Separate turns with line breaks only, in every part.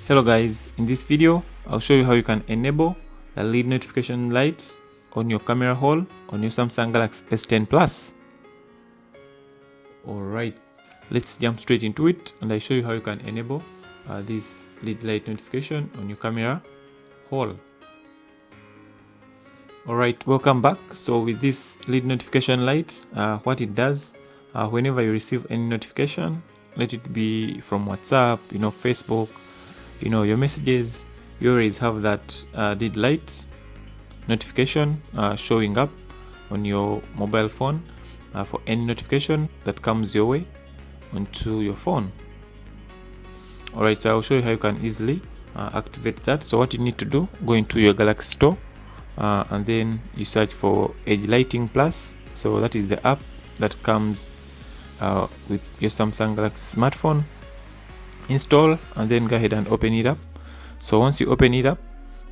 Hello guys, in this video I'll show you how you can enable the lead notification light on your camera hole on your Samsung Galaxy S10 Plus. Alright, let's jump straight into it and I show you how you can enable this lead light notification on your camera hole. Alright, welcome back. So with this lead notification light, what it does, whenever you receive any notification, let it be from WhatsApp, Facebook, your messages, you always have that lead light notification showing up on your mobile phone for any notification that comes your way onto your phone. Alright, so I'll show you how you can easily activate that. So what you need to do, go into your Galaxy store and then you search for Edge Lighting Plus. So that is the app that comes with your Samsung Galaxy smartphone. Install and then go ahead and open it up. So once you open it up,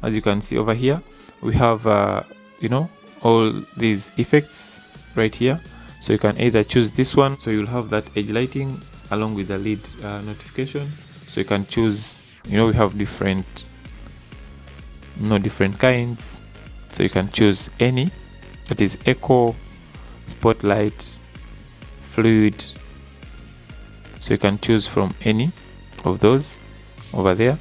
as you can see over here, we have all these effects right here. So you can either choose this one, so you'll have that edge lighting along with the lead notification. So you can choose, we have different kinds, so you can choose any. That is echo, spotlight, fluid. So you can choose from any of those over there.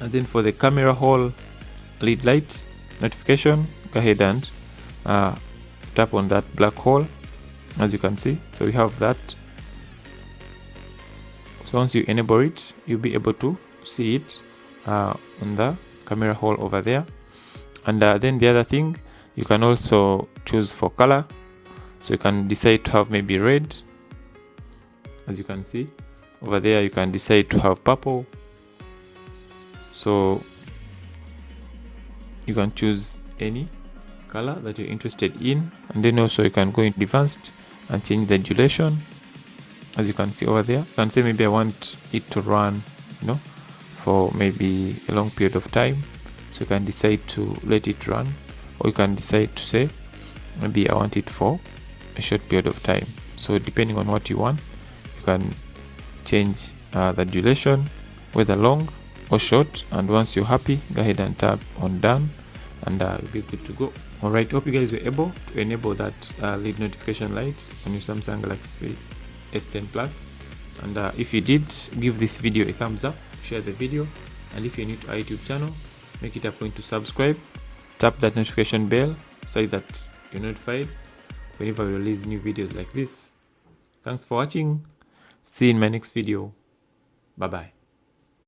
And then for the camera hole lead light notification, go ahead and tap on that black hole, as you can see. So we have that. So once you enable it, you'll be able to see it on the camera hole over there. And then the other thing, you can also choose for color. So you can decide to have maybe red, as you can see over there. You can decide to have purple, so you can choose any color that you're interested in. And then also you can go into advanced and change the duration, as you can see over there. You can say maybe I want it to run for maybe a long period of time, so you can decide to let it run, or you can decide to say maybe I want it for a short period of time. So depending on what you want, you can change the duration, whether long or short. And once you're happy, go ahead and tap on done and you'll be good to go. Alright, hope you guys were able to enable that lead notification light on your Samsung Galaxy S10 Plus. And if you did, give this video a thumbs up, share the video, and if you're new to our YouTube channel, make it a point to subscribe, tap that notification bell so that you're notified whenever we release new videos like this. Thanks for watching. See you in my next video. Bye bye.